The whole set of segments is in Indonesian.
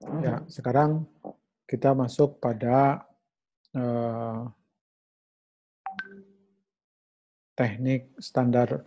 Ya, sekarang kita masuk pada eh,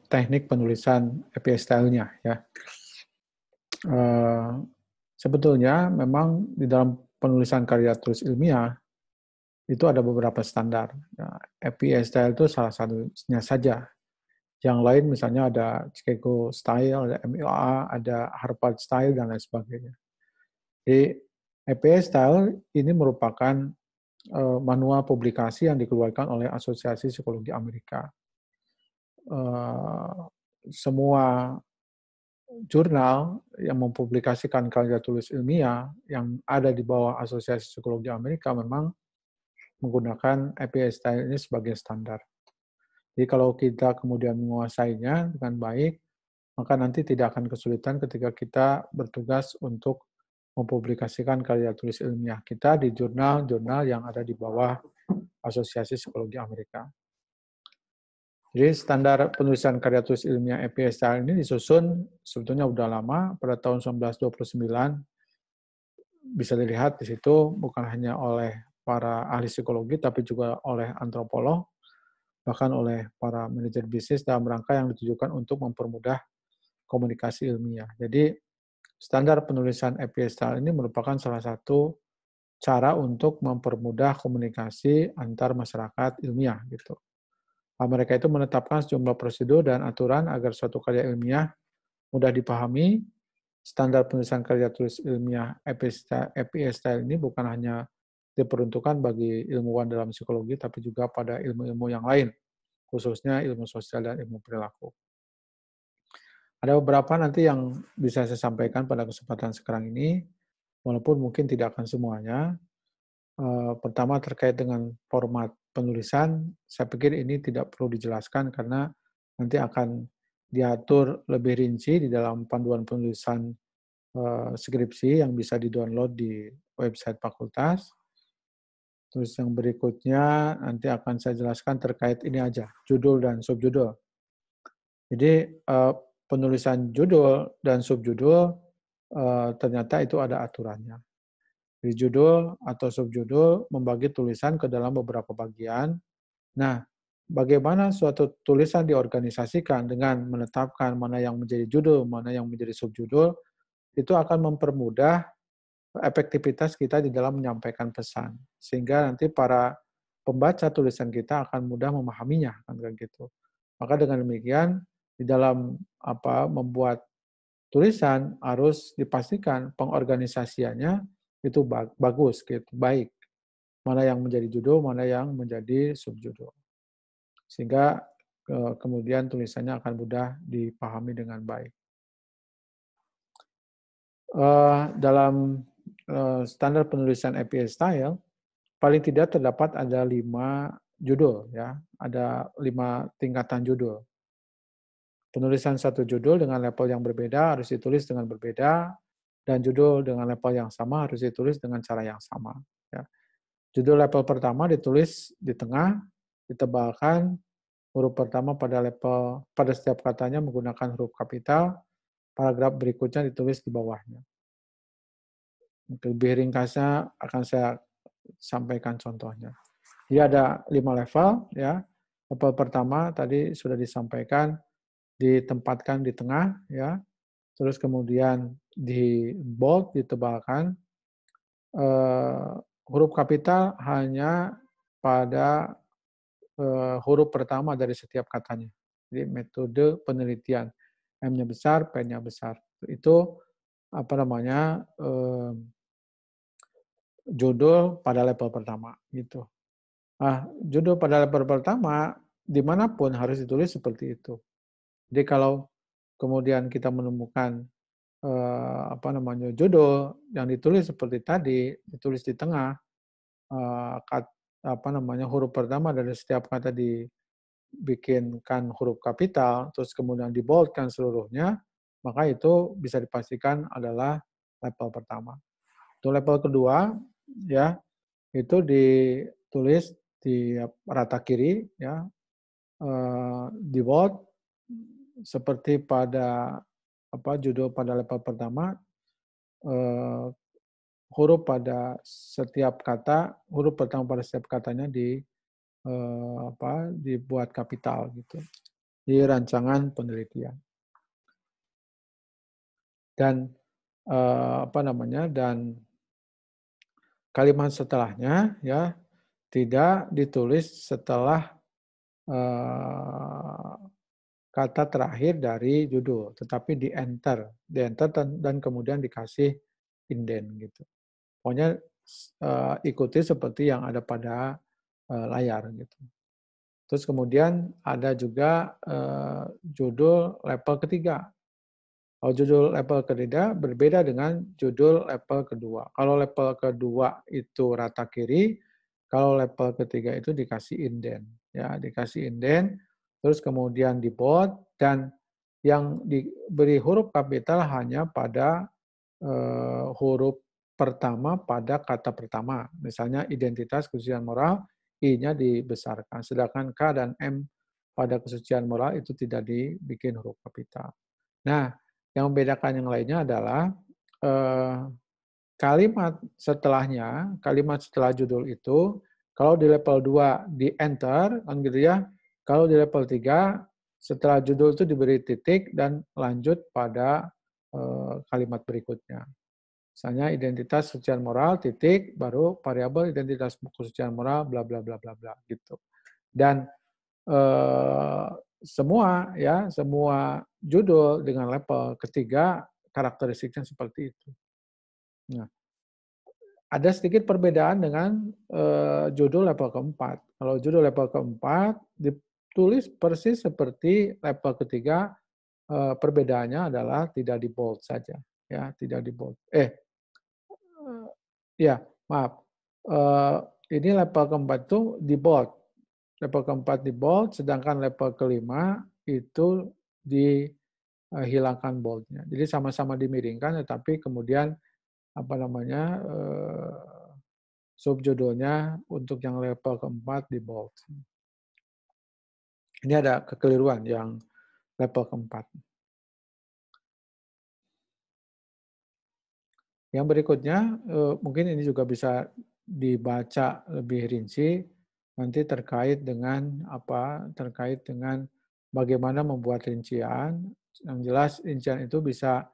teknik penulisan API style-nya ya. Eh, Sebetulnya memang di dalam penulisan karya tulis ilmiah itu ada beberapa standar. Ya, API style itu salah satunya saja. Yang lain misalnya ada Chicago style, ada MLA, ada Harvard style dan lain sebagainya. Jadi API style ini merupakan manual publikasi yang dikeluarkan oleh Asosiasi Psikologi Amerika. Semua jurnal yang mempublikasikan karya tulis ilmiah yang ada di bawah Asosiasi Psikologi Amerika memang menggunakan API style ini sebagai standar. Jadi kalau kita kemudian menguasainya dengan baik, maka nanti tidak akan kesulitan ketika kita bertugas untuk mempublikasikan karya tulis ilmiah kita di jurnal-jurnal yang ada di bawah Asosiasi Psikologi Amerika. Jadi standar penulisan karya tulis ilmiah API style ini disusun sebetulnya udah lama, pada tahun 1929. Bisa dilihat di situ bukan hanya oleh para ahli psikologi, tapi juga oleh antropolog, bahkan oleh para manajer bisnis dalam rangka yang ditujukan untuk mempermudah komunikasi ilmiah. Jadi standar penulisan API style ini merupakan salah satu cara untuk mempermudah komunikasi antar masyarakat ilmiah gitu. Mereka itu menetapkan sejumlah prosedur dan aturan agar suatu karya ilmiah mudah dipahami. Standar penulisan karya tulis ilmiah API style ini bukan hanya diperuntukkan bagi ilmuwan dalam psikologi, tapi juga pada ilmu-ilmu yang lain, khususnya ilmu sosial dan ilmu perilaku. Ada beberapa nanti yang bisa saya sampaikan pada kesempatan sekarang ini, walaupun mungkin tidak akan semuanya. Pertama terkait dengan format penulisan, saya pikir ini tidak perlu dijelaskan karena nanti akan diatur lebih rinci di dalam panduan penulisan skripsi yang bisa di-download di website fakultas. Terus yang berikutnya nanti akan saya jelaskan terkait ini aja, judul dan subjudul. Jadi penulisan judul dan subjudul ternyata itu ada aturannya. Di judul atau subjudul membagi tulisan ke dalam beberapa bagian. Nah, bagaimana suatu tulisan diorganisasikan dengan menetapkan mana yang menjadi judul, mana yang menjadi subjudul, itu akan mempermudah efektivitas kita di dalam menyampaikan pesan. Sehingga nanti para pembaca tulisan kita akan mudah memahaminya, kan gitu. Maka dengan demikian, di dalam membuat tulisan harus dipastikan pengorganisasiannya itu bagus, gitu, baik. Mana yang menjadi judul, mana yang menjadi subjudul. Sehingga kemudian tulisannya akan mudah dipahami dengan baik. Dalam standar penulisan API style, paling tidak terdapat ada 5 judul, ya, ada 5 tingkatan judul. Penulisan satu judul dengan level yang berbeda harus ditulis dengan berbeda, dan judul dengan level yang sama harus ditulis dengan cara yang sama. Ya. Judul level pertama ditulis di tengah, ditebalkan huruf pertama pada setiap katanya menggunakan huruf kapital, paragraf berikutnya ditulis di bawahnya. Lebih ringkasnya akan saya sampaikan contohnya. Jadi ada 5 level, ya. Level pertama tadi sudah disampaikan, ditempatkan di tengah, ya. Terus kemudian di bold, ditebalkan. Huruf kapital hanya pada huruf pertama dari setiap katanya. Jadi metode penelitian, M-nya besar, P-nya besar. Itu judul pada level pertama gitu. Nah, judul pada level pertama dimanapun harus ditulis seperti itu. Jadi kalau kemudian kita menemukan judul yang ditulis seperti tadi, ditulis di tengah, huruf pertama dari setiap kata dibikinkan huruf kapital, terus kemudian diboldkan seluruhnya, maka itu bisa dipastikan adalah level pertama. Untuk level kedua, ya, itu ditulis di rata kiri, ya, di bold seperti pada judul pada level pertama, huruf pada setiap kata, huruf pertama pada setiap katanya dibuat kapital gitu, di rancangan penelitian. Dan, dan kalimat setelahnya ya, tidak ditulis setelah, eee, kata terakhir dari judul, tetapi di-enter dan kemudian dikasih inden gitu. Pokoknya ikuti seperti yang ada pada, layar gitu. Terus kemudian ada juga, judul level ketiga. Kalau judul level ketiga berbeda dengan judul level kedua. Kalau level kedua itu rata kiri, kalau level ketiga itu dikasih inden, ya, dikasih inden, terus kemudian di-bold dan yang diberi huruf kapital hanya pada huruf pertama pada kata pertama. Misalnya identitas kesucian moral, I-nya dibesarkan. Sedangkan K dan M pada kesucian moral itu tidak dibikin huruf kapital. Nah, yang membedakan yang lainnya adalah eh, kalimat setelahnya, kalimat setelah judul itu, kalau di level 2 di enter, kan gitu ya. Kalau di level 3, setelah judul itu diberi titik dan lanjut pada kalimat berikutnya. Misalnya identitas kesucian moral titik baru variabel identitas kesucian moral bla bla bla bla bla gitu. Dan eh, semua judul dengan level ketiga karakteristiknya seperti itu. Nah, ada sedikit perbedaan dengan judul level keempat. Kalau judul level keempat ditulis persis seperti level ketiga, perbedaannya adalah tidak di bold saja, ya, tidak di bold. Ya, maaf. Eh, ini level keempat itu di bold. Level keempat di bold, sedangkan level kelima itu dihilangkan boldnya. Jadi sama-sama dimiringkan, tetapi kemudian subjudulnya untuk yang level keempat di bold. Ini ada kekeliruan yang level keempat. Yang berikutnya, mungkin ini juga bisa dibaca lebih rinci, nanti terkait dengan bagaimana membuat rincian. Yang jelas rincian itu bisa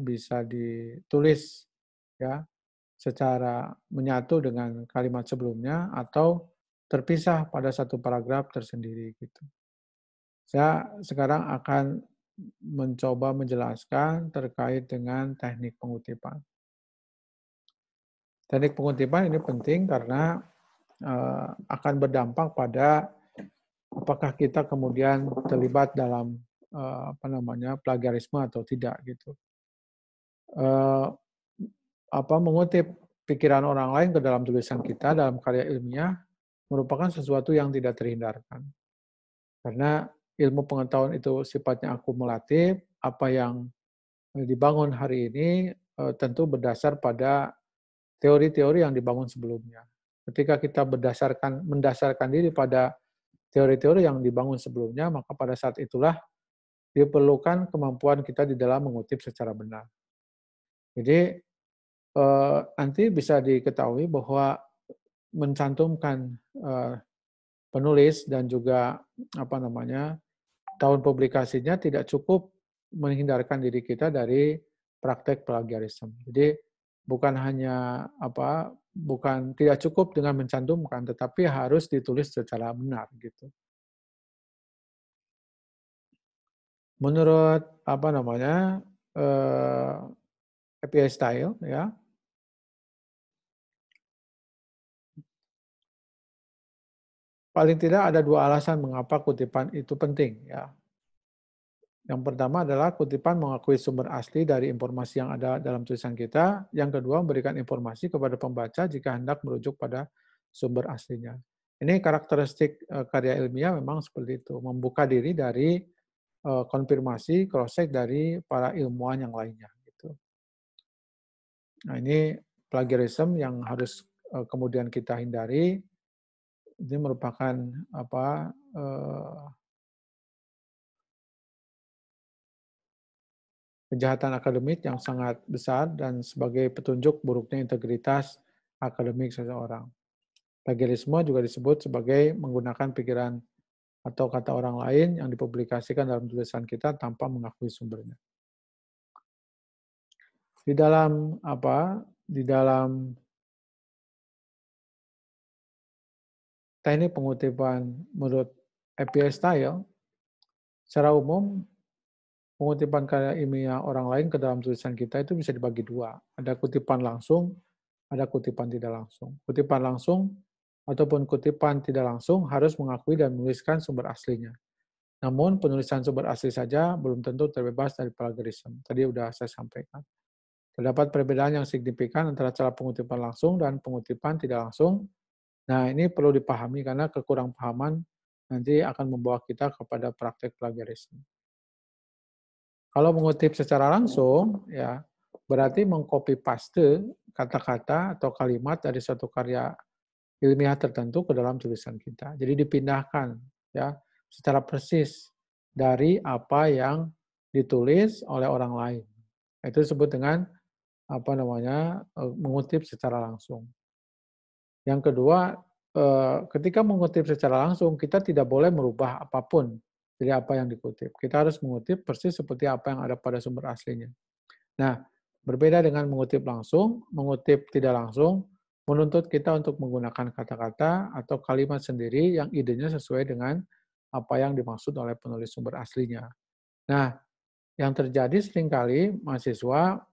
bisa ditulis ya secara menyatu dengan kalimat sebelumnya atau terpisah pada satu paragraf tersendiri gitu. Saya sekarang akan mencoba menjelaskan terkait dengan teknik pengutipan. Teknik pengutipan ini penting karena akan berdampak pada apakah kita kemudian terlibat dalam plagiarisme atau tidak gitu. Mengutip pikiran orang lain ke dalam tulisan kita dalam karya ilmiah merupakan sesuatu yang tidak terhindarkan. Karena ilmu pengetahuan itu sifatnya akumulatif, apa yang dibangun hari ini tentu berdasar pada teori-teori yang dibangun sebelumnya. Ketika kita mendasarkan diri pada teori-teori yang dibangun sebelumnya, maka pada saat itulah diperlukan kemampuan kita di dalam mengutip secara benar. Jadi nanti bisa diketahui bahwa mencantumkan penulis dan juga tahun publikasinya tidak cukup menghindarkan diri kita dari praktek plagiarisme. Jadi bukan tidak cukup dengan mencantumkan, tetapi harus ditulis secara benar gitu. Menurut API Style ya, paling tidak ada dua alasan mengapa kutipan itu penting ya. Yang pertama adalah kutipan mengakui sumber asli dari informasi yang ada dalam tulisan kita. Yang kedua, memberikan informasi kepada pembaca jika hendak merujuk pada sumber aslinya. Ini karakteristik karya ilmiah memang seperti itu, membuka diri dari konfirmasi, cross-check dari para ilmuwan yang lainnya. Gitu. Nah ini plagiarisme yang harus kemudian kita hindari. Ini merupakan kejahatan akademik yang sangat besar dan sebagai petunjuk buruknya integritas akademik seseorang. Plagiarisme juga disebut sebagai menggunakan pikiran atau kata orang lain yang dipublikasikan dalam tulisan kita tanpa mengakui sumbernya. Di dalam teknik pengutipan menurut APS Style, secara umum pengutipan karya ilmiah orang lain ke dalam tulisan kita itu bisa dibagi dua. Ada kutipan langsung, ada kutipan tidak langsung. Kutipan langsung ataupun kutipan tidak langsung harus mengakui dan menuliskan sumber aslinya. Namun penulisan sumber asli saja belum tentu terbebas dari plagiarisme. Tadi sudah saya sampaikan. Terdapat perbedaan yang signifikan antara cara pengutipan langsung dan pengutipan tidak langsung. Nah, ini perlu dipahami karena kekurangpahaman nanti akan membawa kita kepada praktek plagiarisme. Kalau mengutip secara langsung, ya berarti mengcopy paste kata-kata atau kalimat dari suatu karya ilmiah tertentu ke dalam tulisan kita. Jadi dipindahkan ya secara persis dari apa yang ditulis oleh orang lain. Itu disebut dengan mengutip secara langsung. Yang kedua, ketika mengutip secara langsung kita tidak boleh merubah apapun dari apa yang dikutip. Kita harus mengutip persis seperti apa yang ada pada sumber aslinya. Nah, berbeda dengan mengutip langsung, mengutip tidak langsung menuntut kita untuk menggunakan kata-kata atau kalimat sendiri yang idenya sesuai dengan apa yang dimaksud oleh penulis sumber aslinya. Nah, yang terjadi seringkali mahasiswa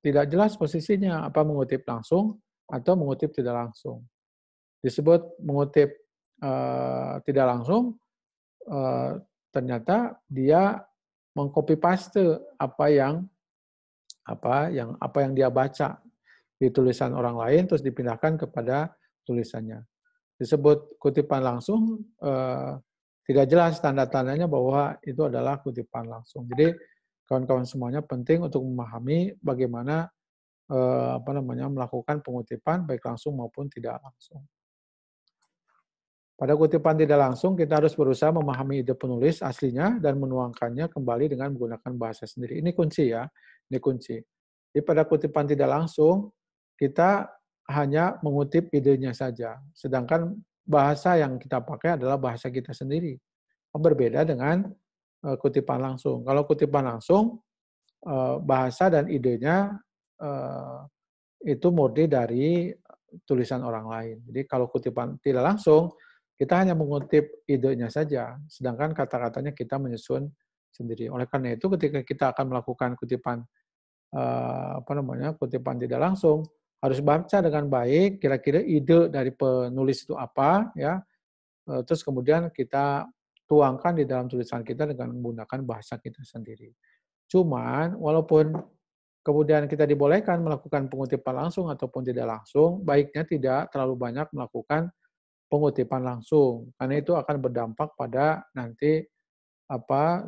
tidak jelas posisinya, apa mengutip langsung atau mengutip tidak langsung. Disebut mengutip tidak langsung, ternyata dia mengcopy paste apa yang dia baca di tulisan orang lain terus dipindahkan kepada tulisannya. Disebut kutipan langsung, tidak jelas tanda-tandanya bahwa itu adalah kutipan langsung. Jadi kawan-kawan semuanya penting untuk memahami bagaimana melakukan pengutipan baik langsung maupun tidak langsung. Pada kutipan tidak langsung, kita harus berusaha memahami ide penulis aslinya dan menuangkannya kembali dengan menggunakan bahasa sendiri. Ini kunci ya, ini kunci. Jadi pada kutipan tidak langsung, kita hanya mengutip idenya saja. Sedangkan bahasa yang kita pakai adalah bahasa kita sendiri. Berbeda dengan kutipan langsung. Kalau kutipan langsung, bahasa dan idenya itu murni dari tulisan orang lain. Jadi kalau kutipan tidak langsung, kita hanya mengutip idenya saja, sedangkan kata-katanya kita menyusun sendiri. Oleh karena itu, ketika kita akan melakukan kutipan kutipan tidak langsung, harus baca dengan baik kira-kira ide dari penulis itu apa, ya. Terus kemudian kita tuangkan di dalam tulisan kita dengan menggunakan bahasa kita sendiri. Cuman walaupun kemudian kita dibolehkan melakukan pengutipan langsung ataupun tidak langsung, baiknya tidak terlalu banyak melakukan pengutipan langsung, karena itu akan berdampak pada nanti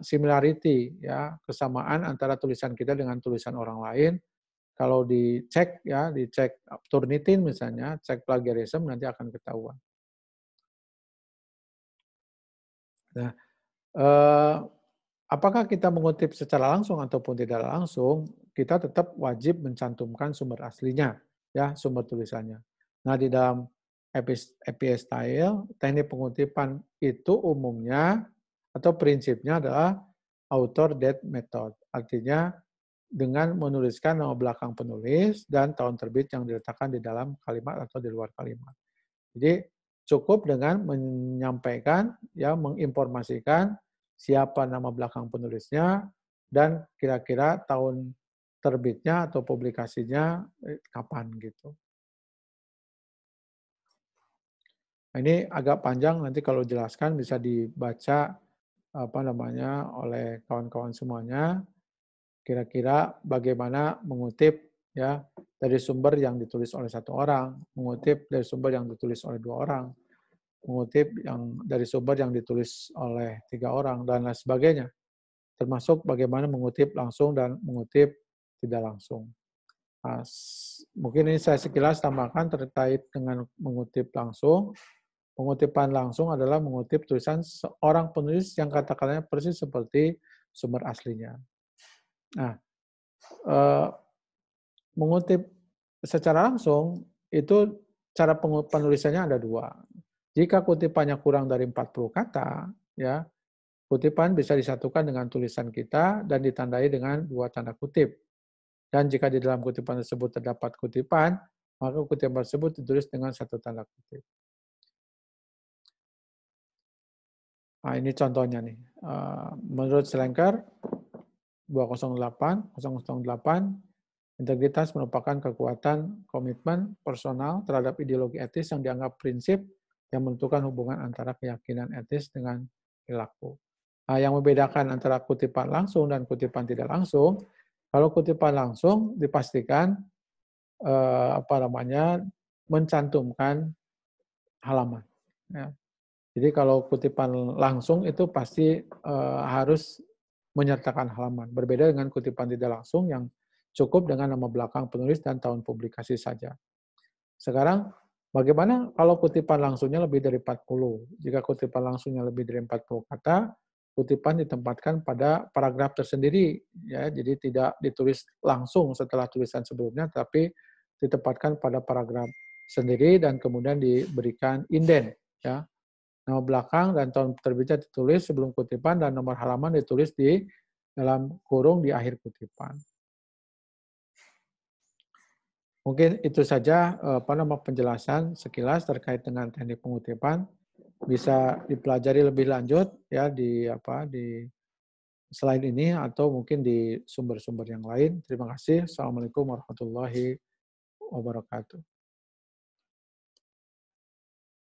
similarity ya, kesamaan antara tulisan kita dengan tulisan orang lain. Kalau dicek ya, dicek Turnitin misalnya, cek plagiarism nanti akan ketahuan. Nah, apakah kita mengutip secara langsung ataupun tidak langsung, kita tetap wajib mencantumkan sumber aslinya, ya, sumber tulisannya. Nah, di dalam APS Style, teknik pengutipan itu umumnya atau prinsipnya adalah author date method. Artinya dengan menuliskan nama belakang penulis dan tahun terbit yang diletakkan di dalam kalimat atau di luar kalimat. Jadi cukup dengan menyampaikan, ya, menginformasikan siapa nama belakang penulisnya dan kira-kira tahun terbitnya atau publikasinya kapan gitu. Nah, ini agak panjang, nanti kalau jelaskan bisa dibaca oleh kawan-kawan semuanya. Kira-kira bagaimana mengutip ya dari sumber yang ditulis oleh satu orang, mengutip dari sumber yang ditulis oleh dua orang, mengutip yang dari sumber yang ditulis oleh 3 orang, dan lain sebagainya. Termasuk bagaimana mengutip langsung dan mengutip tidak langsung. Nah, mungkin ini saya sekilas tambahkan terkait dengan mengutip langsung. Pengutipan langsung adalah mengutip tulisan seorang penulis yang kata-katanya persis seperti sumber aslinya. Nah, eee, mengutip secara langsung itu cara penulisannya ada 2. Jika kutipannya kurang dari 40 kata, ya, kutipan bisa disatukan dengan tulisan kita dan ditandai dengan 2 tanda kutip. Dan jika di dalam kutipan tersebut terdapat kutipan, maka kutipan tersebut ditulis dengan 1 tanda kutip. Nah, ini contohnya nih. Menurut Schlenker 208, integritas merupakan kekuatan komitmen personal terhadap ideologi etis yang dianggap prinsip yang menentukan hubungan antara keyakinan etis dengan perilaku. Nah, yang membedakan antara kutipan langsung dan kutipan tidak langsung, kalau kutipan langsung dipastikan mencantumkan halaman. Ya. Jadi kalau kutipan langsung itu pasti harus menyertakan halaman. Berbeda dengan kutipan tidak langsung yang cukup dengan nama belakang penulis dan tahun publikasi saja. Sekarang, bagaimana kalau kutipan langsungnya lebih dari 40? Jika kutipan langsungnya lebih dari 40 kata, kutipan ditempatkan pada paragraf tersendiri, ya. Jadi tidak ditulis langsung setelah tulisan sebelumnya, tapi ditempatkan pada paragraf sendiri dan kemudian diberikan inden, ya. Nama belakang dan tahun terbitnya ditulis sebelum kutipan dan nomor halaman ditulis di dalam kurung di akhir kutipan. Mungkin itu saja penjelasan sekilas terkait dengan teknik pengutipan. Bisa dipelajari lebih lanjut ya di selain ini atau mungkin di sumber-sumber yang lain. Terima kasih. Assalamualaikum warahmatullahi wabarakatuh.